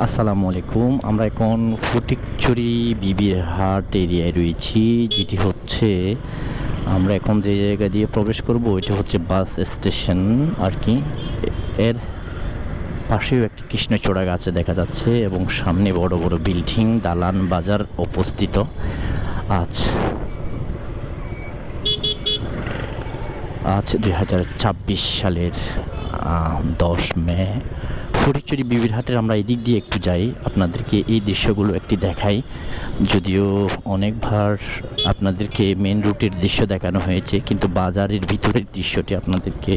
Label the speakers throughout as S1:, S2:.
S1: আসসালামু আলাইকুম। আমরা এখন ফটিকছড়ি বিবির হাট এরিয়ায় রয়েছি, যেটি হচ্ছে আমরা এখন যে জায়গা দিয়ে প্রবেশ করব এটা হচ্ছে বাস স্টেশন আর কি। এর পাশেও একটি কৃষ্ণচূড়া গাছ দেখা যাচ্ছে এবং সামনে বড় বড় বিল্ডিং, দালান, বাজার অবস্থিত। আজ 2026 সালের 10 মে। ফটিকছড়ি বিবির হাটের আমরা এদিক দিয়ে একটু যাই, আপনাদেরকে এই দৃশ্যগুলো একটি দেখাই। যদিও অনেকবার আপনাদেরকে মেন রুটের দৃশ্য দেখানো হয়েছে, কিন্তু বাজারের ভিতরের দৃশ্যটি আপনাদেরকে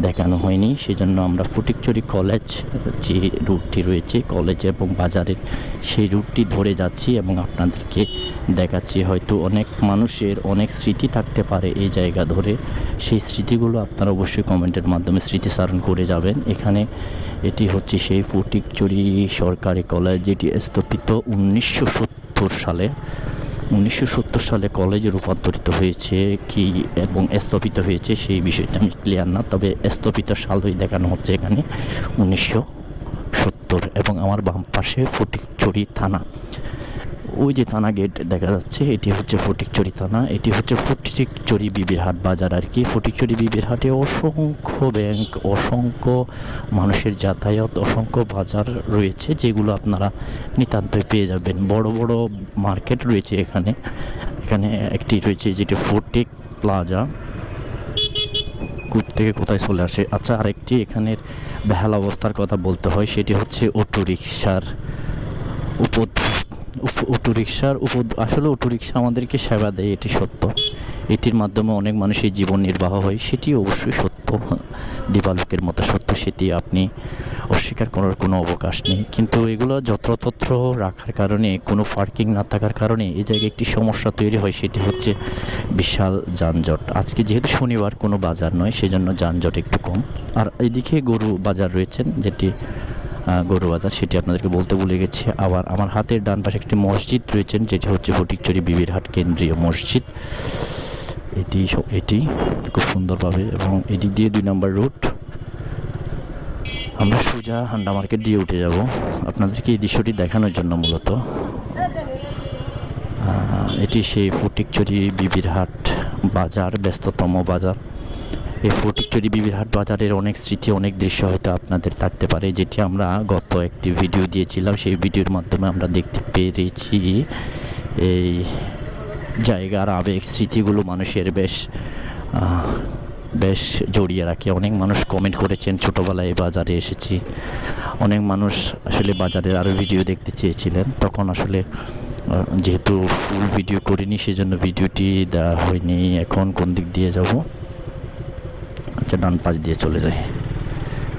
S1: দেখানো হয়নি। সেজন্য আমরা ফটিকছড়ি কলেজ যে রুটটি রয়েছে, কলেজ এবং বাজারের সেই রুটটি ধরে যাচ্ছি এবং আপনাদেরকে দেখাচ্ছি। হয়তো অনেক মানুষের অনেক স্মৃতি থাকতে পারে এই জায়গা ধরে, সেই স্মৃতিগুলো আপনারা অবশ্যই কমেন্টের মাধ্যমে স্মৃতিচারণ করে যাবেন। এখানে এটি হচ্ছে সেই ফটিকছড়ি সরকারি কলেজ, যেটি স্থাপিত 1970 সালে কলেজে রূপান্তরিত হয়েছে কি এবং স্থাপিত হয়েছে সেই বিষয়টা আমি ক্লিয়ার না, তবে স্থাপিত সালই দেখানো হচ্ছে এখানে 1970। এবং আমার বাম পাশে ফটিকছড়ি থানা, ওই যে থানা গেট দেখা যাচ্ছে, এটি হচ্ছে ফটিকছড়ি থানা। এটি হচ্ছে ফটিকছড়ি বিবির হাট বাজার আর কি। ফটিকছড়ি বিবির হাটে অসংখ্য ব্যাংক, অসংখ্য মানুষের যাতায়াত, অসংখ্য বাজার রয়েছে, যেগুলো আপনারা নিতান্তই পেয়ে যাবেন। বড় বড় মার্কেট রয়েছে এখানে। এখানে একটি রয়েছে যেটি ফটিক প্লাজা, থেকে কোথায় চলে আসে। আচ্ছা, আরেকটি এখানের বেহাল অবস্থার কথা বলতে হয়, সেটি হচ্ছে অটোরিকশার আসলে অটোরিকশা আমাদেরকে সেবা দেয়, এটি সত্য। এটির মাধ্যমে অনেক মানুষের জীবন নির্বাহ হয়, সেটি অবশ্যই সত্য, দিবালোকের মতো সত্য, সেটি আপনি অস্বীকার করার কোনো অবকাশ নেই। কিন্তু এগুলো যত্রতত্র রাখার কারণে, কোনো পার্কিং না থাকার কারণে এই জায়গায় একটি সমস্যা তৈরি হয়, সেটি হচ্ছে বিশাল যানজট। আজকে যেহেতু শনিবার, কোনো বাজার নয়, সেজন্য যানজট একটু কম। আর এদিকে গরু বাজার রয়েছেন, যেটি গরু বাজার, সেটি আপনাদেরকে বলতে ভুলে গেছি। আবার আমার হাতের ডান পাশে একটি মসজিদ রয়েছেন, যেটি হচ্ছে ফটিকছড়ি বিবির হাট কেন্দ্রীয় মসজিদ। এটি খুব সুন্দরভাবে, এবং এদিক দিয়ে 2 নম্বর রুট। আমরা সোজা হান্ডা মার্কেট দিয়ে উঠে যাব আপনাদেরকে এই দৃশ্যটি দেখানোর জন্য মূলত। এটি সেই ফটিকছড়ি বিবির হাট বাজার, ব্যস্ততম বাজার। এই ফটিকছড়ি বিবির হাট বাজারের অনেক স্মৃতি, অনেক দৃশ্য হয়তো আপনাদের থাকতে পারে, যেটি আমরা গত একটি ভিডিও দিয়েছিলাম। সেই ভিডিওর মাধ্যমে আমরা দেখতে পেরেছি এই জায়গার আবেগ, স্মৃতিগুলো মানুষের বেশ জড়িয়ে রাখে। অনেক মানুষ কমেন্ট করেছেন, ছোটোবেলায় এই বাজারে এসেছি। অনেক মানুষ আসলে বাজারের আরও ভিডিও দেখতে চেয়েছিলেন, তখন আসলে যেহেতু ফুল ভিডিও করিনি, সেজন্য ভিডিওটি দেওয়া হয়নি। এখন কোন দিক দিয়ে যাব? আচ্ছা, ডান পাশ দিয়ে চলে যাই।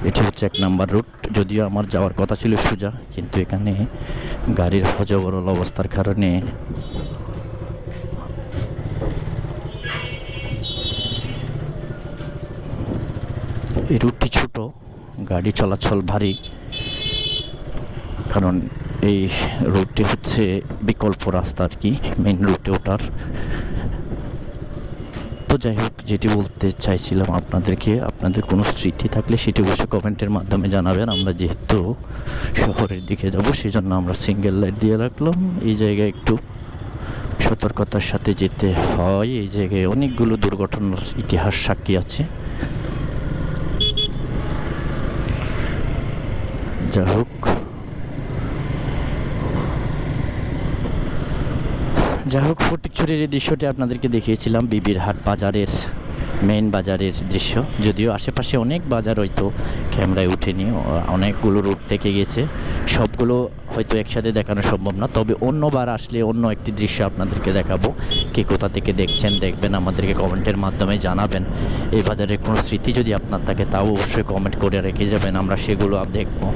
S1: এটি হচ্ছে 1 নম্বর রুট। যদিও আমার যাওয়ার কথা ছিল সোজা, কিন্তু এখানে গাড়ির হজবরল অবস্থার কারণে এই রুটটি ছোট, গাড়ি চলাচল ভারী, কারণ এই রুটটি হচ্ছে বিকল্প রাস্তা আর কি মেন রুটে ওঠার। তো যাই হোক, যেটি বলতে চাইছিলাম আপনাদেরকে, আপনাদের কোনো স্মৃতি থাকলে সেটি অবশ্যই কমেন্টের মাধ্যমে জানাবেন। আমরা যেহেতু শহরের দিকে যাব, সেজন্য আমরা সিঙ্গেল লাইট দিয়ে রাখলাম। এই জায়গায় একটু সতর্কতার সাথে যেতে হয়। এই জায়গায় অনেকগুলো দুর্ঘটনার ইতিহাস সাক্ষী আছে। যাই হোক, ফটিকছড়ির এই দৃশ্যটি আপনাদেরকে দেখিয়েছিলাম, বিবির হাট বাজারের মেইন বাজারের দৃশ্য। যদিও আশেপাশে অনেক বাজার হয়তো ক্যামেরায় উঠেনি, অনেকগুলো রুট থেকে গেছে, সবগুলো হয়তো একসাথে দেখানো সম্ভব না। তবে অন্যবার আসলে অন্য একটি দৃশ্য আপনাদেরকে দেখাবো। কে কোথা থেকে দেখবেন আমাদেরকে কমেন্টের মাধ্যমে জানাবেন। এই বাজারের কোনো স্মৃতি যদি আপনার থাকে, তাও অবশ্যই কমেন্ট করে রেখে যাবেন, আমরা সেগুলো দেখবো।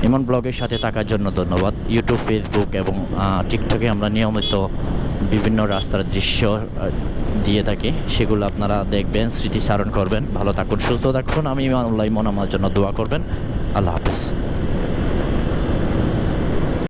S1: ইমন ব্লগের সাথে থাকার জন্য ধন্যবাদ। ইউটিউব, ফেসবুক এবং টিকটকে আমরা নিয়মিত বিভিন্ন রাস্তার দৃশ্য দিয়ে থাকি, সেগুলো আপনারা দেখবেন, স্মৃতিচারণ করবেন। ভালো থাকুন, সুস্থ থাকুন। আমি ইমানুল্লাহ ইমন, আমার জন্য দোয়া করবেন। আল্লাহ হাফেজ।